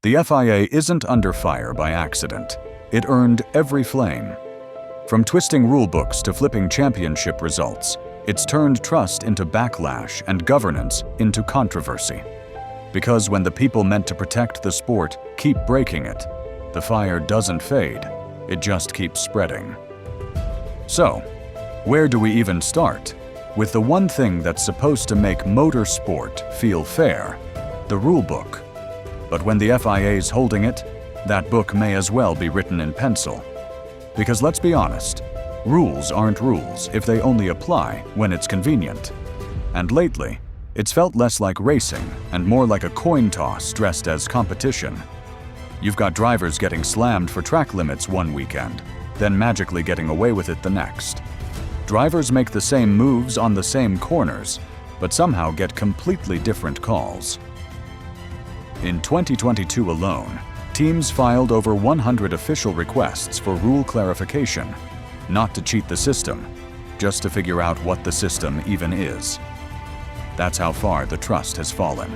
The FIA isn't under fire by accident. It earned every flame. From twisting rulebooks to flipping championship results, it's turned trust into backlash and governance into controversy. Because when the people meant to protect the sport keep breaking it, the fire doesn't fade, it just keeps spreading. So, where do we even start? With the one thing that's supposed to make motorsport feel fair, the rulebook. But when the FIA's holding it, that book may as well be written in pencil. Because let's be honest, rules aren't rules if they only apply when it's convenient. And lately, it's felt less like racing and more like a coin toss dressed as competition. You've got drivers getting slammed for track limits one weekend, then magically getting away with it the next. Drivers make the same moves on the same corners, but somehow get completely different calls. In 2022 alone, teams filed over 100 official requests for rule clarification, not to cheat the system, just to figure out what the system even is. That's how far the trust has fallen.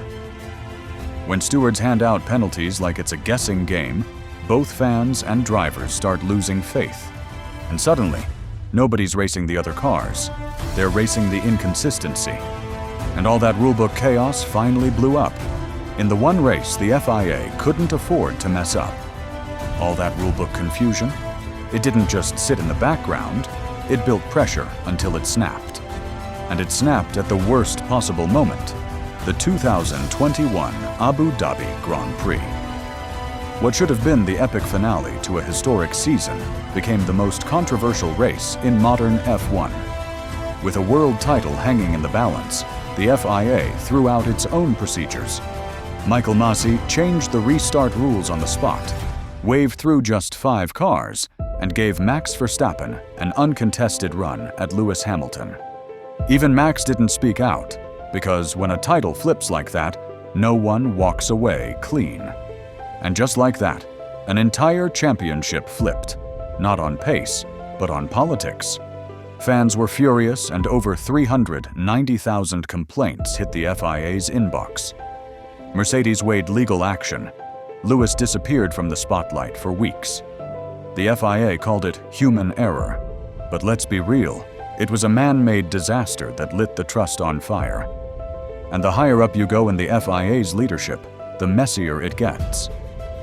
When stewards hand out penalties like it's a guessing game, both fans and drivers start losing faith. And suddenly, nobody's racing the other cars. They're racing the inconsistency. And all that rulebook chaos finally blew up. In the one race, the FIA couldn't afford to mess up. All that rulebook confusion, it didn't just sit in the background, it built pressure until it snapped. And it snapped at the worst possible moment, the 2021 Abu Dhabi Grand Prix. What should have been the epic finale to a historic season became the most controversial race in modern F1. With a world title hanging in the balance, the FIA threw out its own procedures. Michael Masi changed the restart rules on the spot, waved through just 5 cars, and gave Max Verstappen an uncontested run at Lewis Hamilton. Even Max didn't speak out, because when a title flips like that, no one walks away clean. And just like that, an entire championship flipped, not on pace, but on politics. Fans were furious and over 390,000 complaints hit the FIA's inbox. Mercedes weighed legal action. Lewis disappeared from the spotlight for weeks. The FIA called it human error. But let's be real, it was a man-made disaster that lit the trust on fire. And the higher up you go in the FIA's leadership, the messier it gets.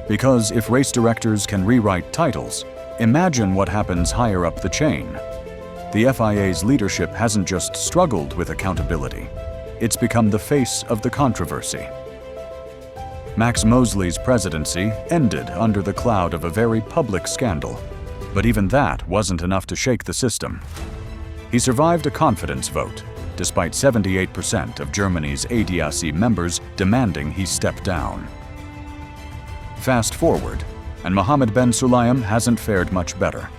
Because if race directors can rewrite titles, imagine what happens higher up the chain. The FIA's leadership hasn't just struggled with accountability, it's become the face of the controversy. Max Mosley's presidency ended under the cloud of a very public scandal, but even that wasn't enough to shake the system. He survived a confidence vote, despite 78% of Germany's ADAC members demanding he step down. Fast forward, and Mohammed bin Sulayem hasn't fared much better.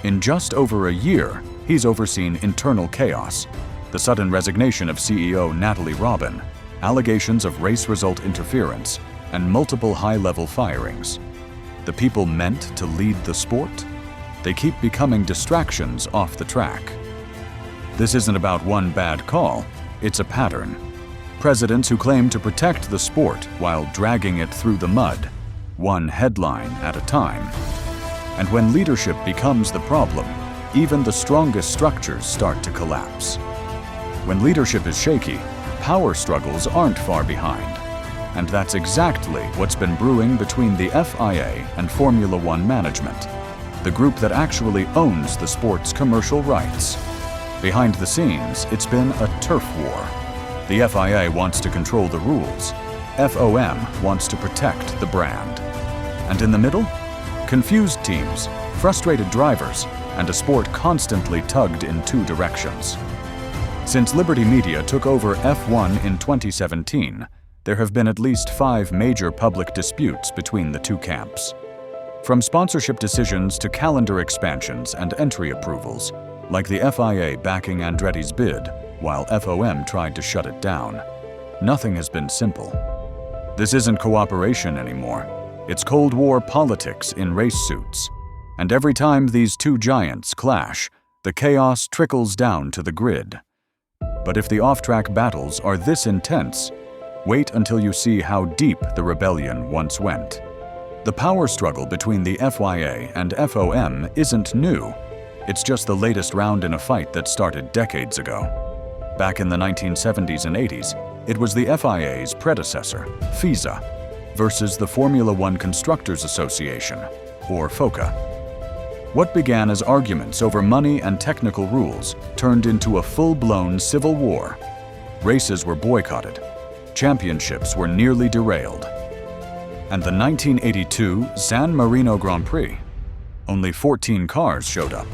In just over a year, he's overseen internal chaos, the sudden resignation of CEO Natalie Robin, allegations of race result interference, and multiple high-level firings. The people meant to lead the sport? They keep becoming distractions off the track. This isn't about one bad call, it's a pattern. Presidents who claim to protect the sport while dragging it through the mud, one headline at a time. And when leadership becomes the problem, even the strongest structures start to collapse. When leadership is shaky, power struggles aren't far behind. And that's exactly what's been brewing between the FIA and Formula One management, the group that actually owns the sport's commercial rights. Behind the scenes, it's been a turf war. The FIA wants to control the rules. FOM wants to protect the brand. And in the middle? Confused teams, frustrated drivers, and a sport constantly tugged in 2 directions. Since Liberty Media took over F1 in 2017, there have been at least 5 major public disputes between the 2 camps. From sponsorship decisions to calendar expansions and entry approvals, like the FIA backing Andretti's bid while FOM tried to shut it down. Nothing has been simple. This isn't cooperation anymore. It's Cold War politics in race suits. And every time these 2 giants clash, the chaos trickles down to the grid. But if the off-track battles are this intense, wait until you see how deep the rebellion once went. The power struggle between the FIA and FOM isn't new. It's just the latest round in a fight that started decades ago. Back in the 1970s and 80s, it was the FIA's predecessor, FIA, versus the Formula One Constructors Association, or FOCA. What began as arguments over money and technical rules turned into a full-blown civil war. Races were boycotted. Championships were nearly derailed. And the 1982 San Marino Grand Prix. Only 14 cars showed up.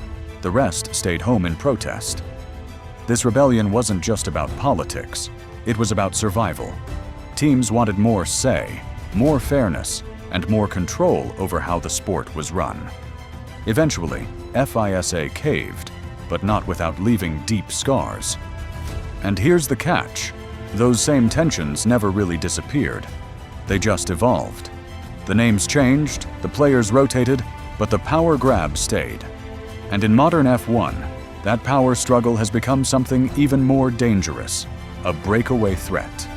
The rest stayed home in protest. This rebellion wasn't just about politics. It was about survival. Teams wanted more say, more fairness, and more control over how the sport was run. Eventually, FISA caved, but not without leaving deep scars. And here's the catch. Those same tensions never really disappeared. They just evolved. The names changed, the players rotated, but the power grab stayed. And in modern F1, that power struggle has become something even more dangerous, a breakaway threat.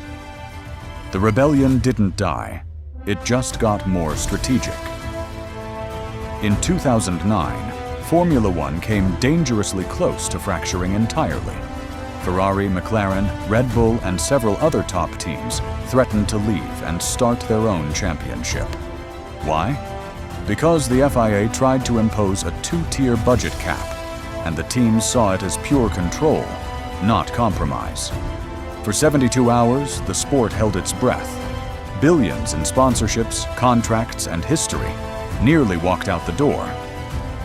The rebellion didn't die. It just got more strategic. In 2009, Formula One came dangerously close to fracturing entirely. Ferrari, McLaren, Red Bull, and several other top teams threatened to leave and start their own championship. Why? Because the FIA tried to impose a two-tier budget cap, and the teams saw it as pure control, not compromise. For 72 hours, the sport held its breath. Billions in sponsorships, contracts, and history nearly walked out the door.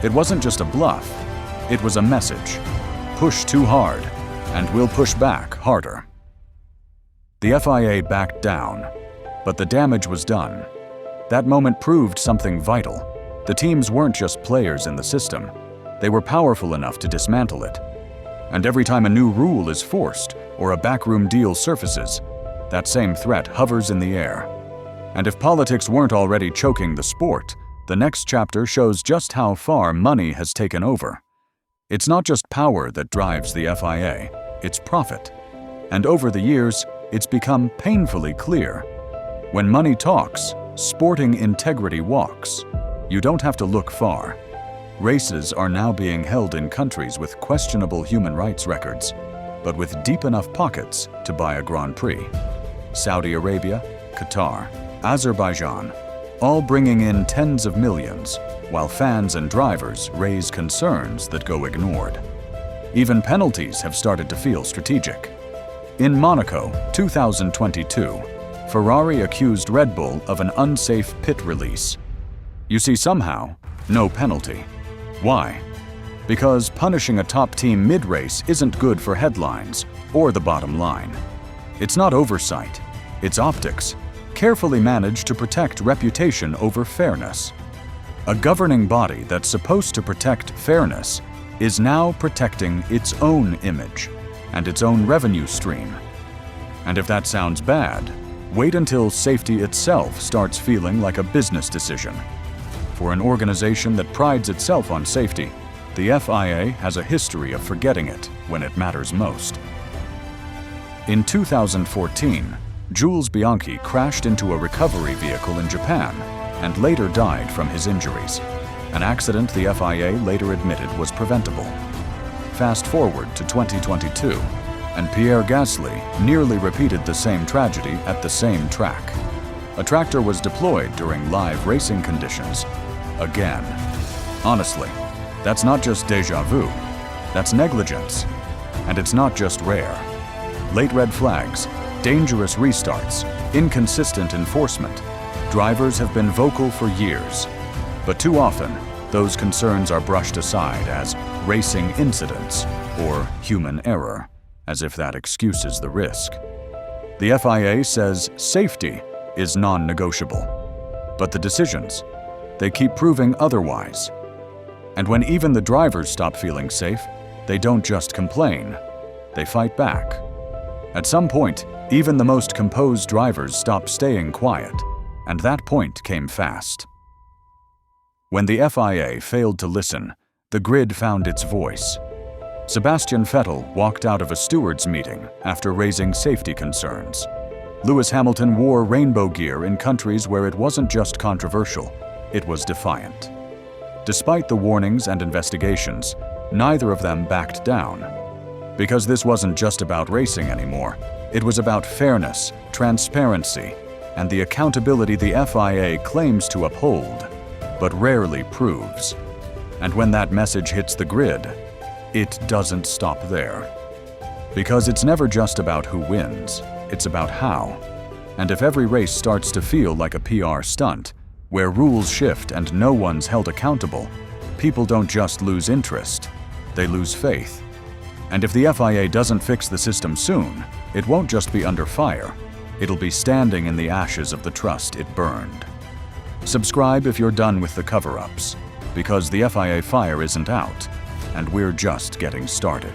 It wasn't just a bluff, it was a message. Push too hard, and we'll push back harder. The FIA backed down, but the damage was done. That moment proved something vital. The teams weren't just players in the system. They were powerful enough to dismantle it. And every time a new rule is forced or a backroom deal surfaces, that same threat hovers in the air. And if politics weren't already choking the sport, the next chapter shows just how far money has taken over. It's not just power that drives the FIA, it's profit. And over the years, it's become painfully clear. When money talks, sporting integrity walks. You don't have to look far. Races are now being held in countries with questionable human rights records, but with deep enough pockets to buy a Grand Prix. Saudi Arabia, Qatar, Azerbaijan, all bringing in tens of millions, while fans and drivers raise concerns that go ignored. Even penalties have started to feel strategic. In Monaco, 2022, Ferrari accused Red Bull of an unsafe pit release. You see, somehow, no penalty. Why? Because punishing a top team mid-race isn't good for headlines or the bottom line. It's not oversight, it's optics, carefully managed to protect reputation over fairness. A governing body that's supposed to protect fairness is now protecting its own image and its own revenue stream. And if that sounds bad, wait until safety itself starts feeling like a business decision. For an organization that prides itself on safety, the FIA has a history of forgetting it when it matters most. In 2014, Jules Bianchi crashed into a recovery vehicle in Japan and later died from his injuries, an accident the FIA later admitted was preventable. Fast forward to 2022, and Pierre Gasly nearly repeated the same tragedy at the same track. A tractor was deployed during live racing conditions. Again. Honestly, that's not just déjà vu, that's negligence. And it's not just rare. Late red flags, dangerous restarts, inconsistent enforcement. Drivers have been vocal for years, but too often, those concerns are brushed aside as racing incidents or human error, as if that excuses the risk. The FIA says safety is non-negotiable, but the decisions, they keep proving otherwise. And when even the drivers stop feeling safe, they don't just complain, they fight back. At some point, even the most composed drivers stopped staying quiet, and that point came fast. When the FIA failed to listen, the grid found its voice. Sebastian Vettel walked out of a stewards' meeting after raising safety concerns. Lewis Hamilton wore rainbow gear in countries where it wasn't just controversial, it was defiant. Despite the warnings and investigations, neither of them backed down. Because this wasn't just about racing anymore, it was about fairness, transparency, and the accountability the FIA claims to uphold, but rarely proves. And when that message hits the grid, it doesn't stop there. Because it's never just about who wins, it's about how. And if every race starts to feel like a PR stunt, where rules shift and no one's held accountable, people don't just lose interest, they lose faith. And if the FIA doesn't fix the system soon, it won't just be under fire, it'll be standing in the ashes of the trust it burned. Subscribe if you're done with the cover-ups, because the FIA fire isn't out, and we're just getting started.